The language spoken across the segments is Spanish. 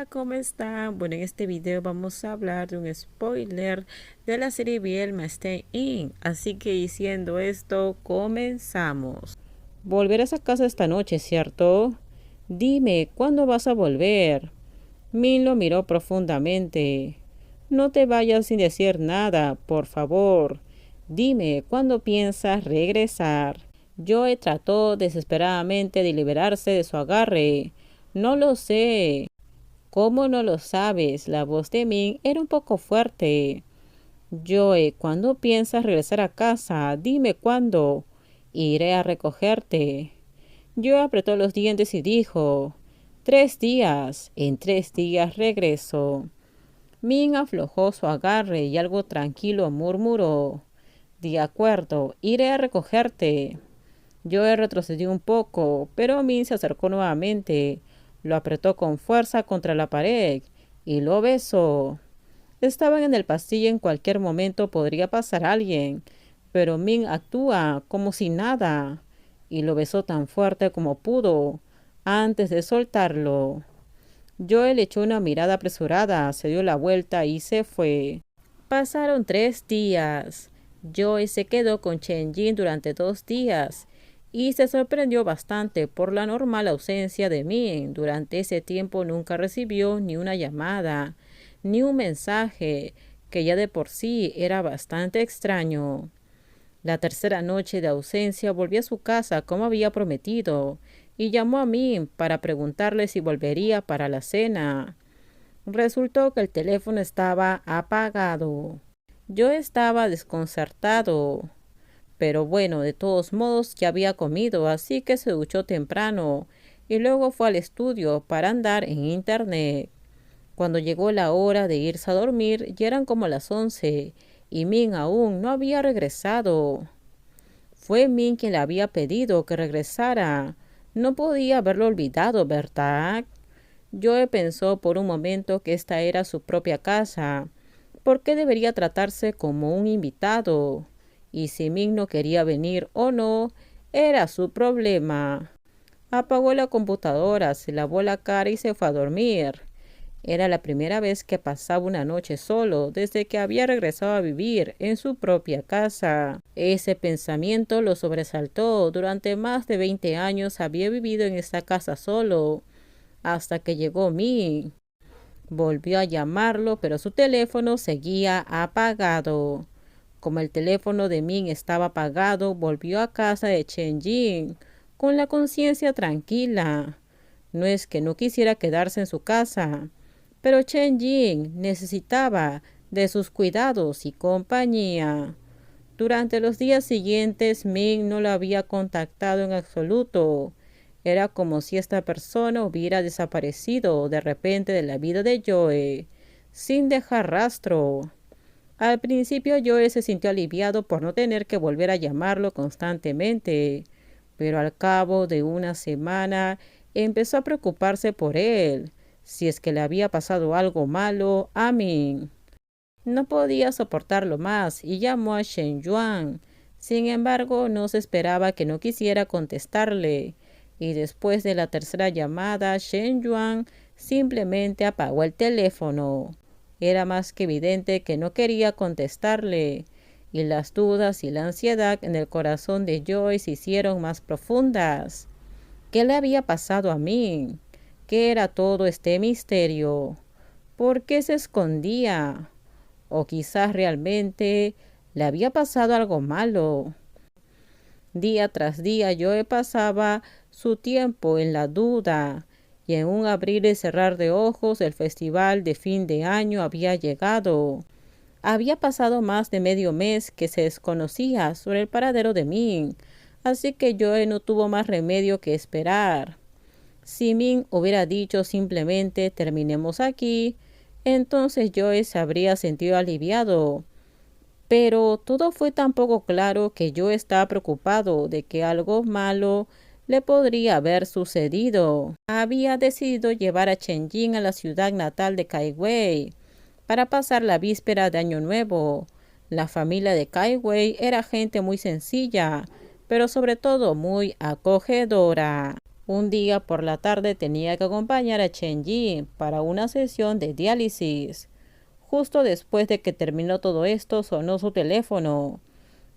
Hola, ¿cómo están? Bueno, en este video vamos a hablar de un spoiler de la serie Bielma Stay In. Así que diciendo esto, comenzamos. Volverás a casa esta noche, ¿cierto? Dime, ¿cuándo vas a volver? Min lo miró profundamente. No te vayas sin decir nada, por favor. Dime, ¿cuándo piensas regresar? Joe trató desesperadamente de liberarse de su agarre. No lo sé. ¿Cómo no lo sabes? La voz de Min era un poco fuerte. Joe, ¿cuándo piensas regresar a casa? Dime cuándo. Iré a recogerte. Joe apretó los dientes y dijo, 3 días. En 3 días regreso. Min aflojó su agarre y algo tranquilo murmuró, de acuerdo, iré a recogerte. Joe retrocedió un poco, pero Min se acercó nuevamente, lo apretó con fuerza contra la pared y lo besó. Estaban en el pasillo, en cualquier momento podría pasar alguien, pero Min actúa como si nada y lo besó tan fuerte como pudo antes de soltarlo. Joe le echó una mirada apresurada, se dio la vuelta y se fue. Pasaron 3 días. Joy se quedó con Chen Jin durante 2 días y se sorprendió bastante por la normal ausencia de Min. Durante ese tiempo nunca recibió ni una llamada, ni un mensaje, que ya de por sí era bastante extraño. La tercera noche de ausencia volvió a su casa como había prometido y llamó a Min para preguntarle si volvería para la cena. Resultó que el teléfono estaba apagado. Yo estaba desconcertado, pero bueno, de todos modos ya había comido, así que se duchó temprano y luego fue al estudio para andar en internet. Cuando llegó la hora de irse a dormir, ya eran como las 11 y Min aún no había regresado. Fue Min quien le había pedido que regresara. No podía haberlo olvidado, ¿verdad? Joe pensó por un momento que esta era su propia casa. ¿Por qué debería tratarse como un invitado? Y si Min no quería venir o no, era su problema. Apagó la computadora, se lavó la cara y se fue a dormir. Era la primera vez que pasaba una noche solo desde que había regresado a vivir en su propia casa. Ese pensamiento lo sobresaltó. Durante más de 20 años había vivido en esta casa solo, hasta que llegó Min. Volvió a llamarlo, pero su teléfono seguía apagado. Como el teléfono de Min estaba apagado, volvió a casa de Chen Jin, con la conciencia tranquila. No es que no quisiera quedarse en su casa, pero Chen Jin necesitaba de sus cuidados y compañía. Durante los días siguientes, Min no lo había contactado en absoluto. Era como si esta persona hubiera desaparecido de repente de la vida de Joe, sin dejar rastro. Al principio Joe se sintió aliviado por no tener que volver a llamarlo constantemente, pero al cabo de una semana empezó a preocuparse por él, si es que le había pasado algo malo a Min. No podía soportarlo más y llamó a Shen Yuan. Sin embargo, no se esperaba que no quisiera contestarle, y después de la tercera llamada, Shen Yuan simplemente apagó el teléfono. Era más que evidente que no quería contestarle, y las dudas y la ansiedad en el corazón de Joy se hicieron más profundas. ¿Qué le había pasado a mí? ¿Qué era todo este misterio? ¿Por qué se escondía? O quizás realmente le había pasado algo malo. Día tras día Joe pasaba su tiempo en la duda, y en un abrir y cerrar de ojos el festival de fin de año había llegado. Había pasado más de medio mes que se desconocía sobre el paradero de Min, así que Joe no tuvo más remedio que esperar. Si Min hubiera dicho simplemente terminemos aquí, entonces Joe se habría sentido aliviado. Pero todo fue tan poco claro que Joe estaba preocupado de que algo malo le podría haber sucedido. Había decidido llevar a Chen Jin a la ciudad natal de Kai Wei para pasar la víspera de Año Nuevo. La familia de Kai Wei era gente muy sencilla, pero sobre todo muy acogedora. Un día por la tarde tenía que acompañar a Chen-Yi para una sesión de diálisis. Justo después de que terminó todo esto, sonó su teléfono.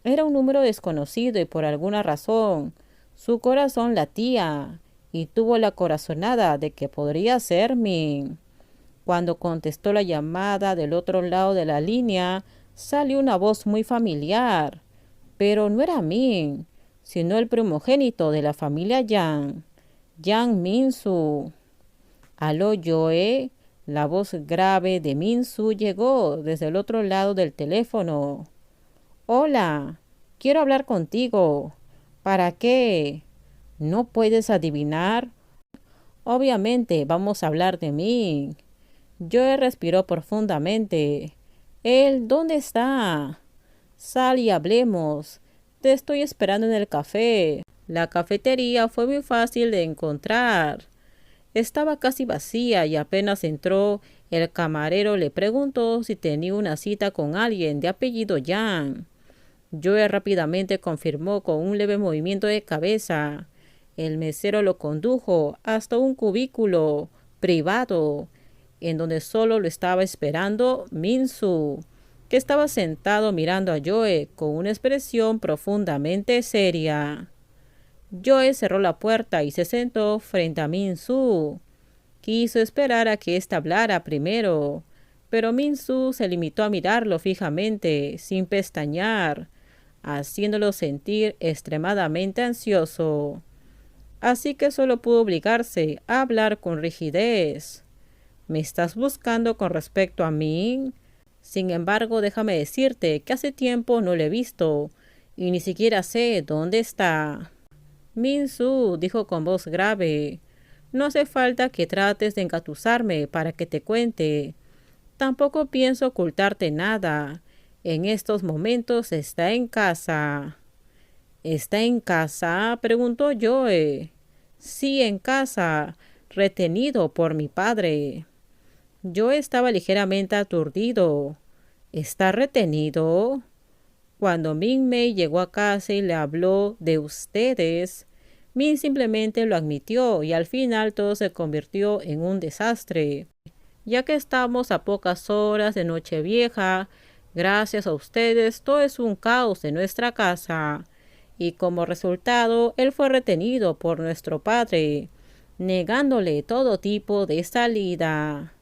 Era un número desconocido y por alguna razón su corazón latía y tuvo la corazonada de que podría ser Min. Cuando contestó la llamada del otro lado de la línea, salió una voz muy familiar. Pero no era Min, sino el primogénito de la familia Yang, Yang Min-soo. Aló, Joe. La voz grave de Min-soo llegó desde el otro lado del teléfono. Hola, quiero hablar contigo. ¿Para qué? ¿No puedes adivinar? Obviamente vamos a hablar de mí. Joe respiró profundamente. ¿Él dónde está? Sal y hablemos. Te estoy esperando en el café. La cafetería fue muy fácil de encontrar. Estaba casi vacía y apenas entró, el camarero le preguntó si tenía una cita con alguien de apellido Yang. Joe rápidamente confirmó con un leve movimiento de cabeza. El mesero lo condujo hasta un cubículo privado, en donde solo lo estaba esperando Min-soo, que estaba sentado mirando a Joe con una expresión profundamente seria. Joe cerró la puerta y se sentó frente a Min-soo. Quiso esperar a que ésta hablara primero, pero Min-soo se limitó a mirarlo fijamente, sin pestañear, haciéndolo sentir extremadamente ansioso. Así que solo pudo obligarse a hablar con rigidez. ¿Me estás buscando con respecto a mí? Sin embargo, déjame decirte que hace tiempo no le he visto y ni siquiera sé dónde está. Min-soo dijo con voz grave. No hace falta que trates de engatusarme para que te cuente. Tampoco pienso ocultarte nada. En estos momentos está en casa. ¿Está en casa? Preguntó Joe. Sí, en casa, retenido por mi padre. Yo estaba ligeramente aturdido. ¿Está retenido? Cuando Min Mei llegó a casa y le habló de ustedes, Min simplemente lo admitió y al final todo se convirtió en un desastre. Ya que estamos a pocas horas de Nochevieja, gracias a ustedes todo es un caos en nuestra casa. Y como resultado, él fue retenido por nuestro padre, negándole todo tipo de salida.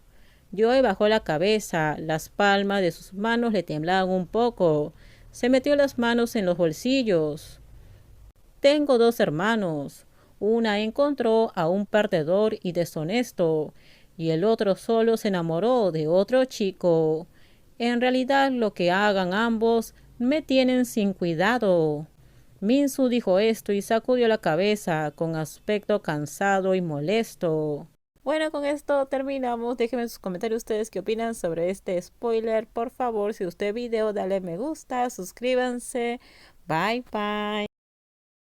Joe bajó la cabeza, las palmas de sus manos le temblaban un poco. Se metió las manos en los bolsillos. Tengo dos hermanos. Una encontró a un perdedor y deshonesto, y el otro solo se enamoró de otro chico. En realidad lo que hagan ambos me tienen sin cuidado. Min-soo dijo esto y sacudió la cabeza con aspecto cansado y molesto. Bueno, con esto terminamos. Déjenme en sus comentarios ustedes qué opinan sobre este spoiler. Por favor, si usted video, dale me gusta, suscríbanse. Bye bye.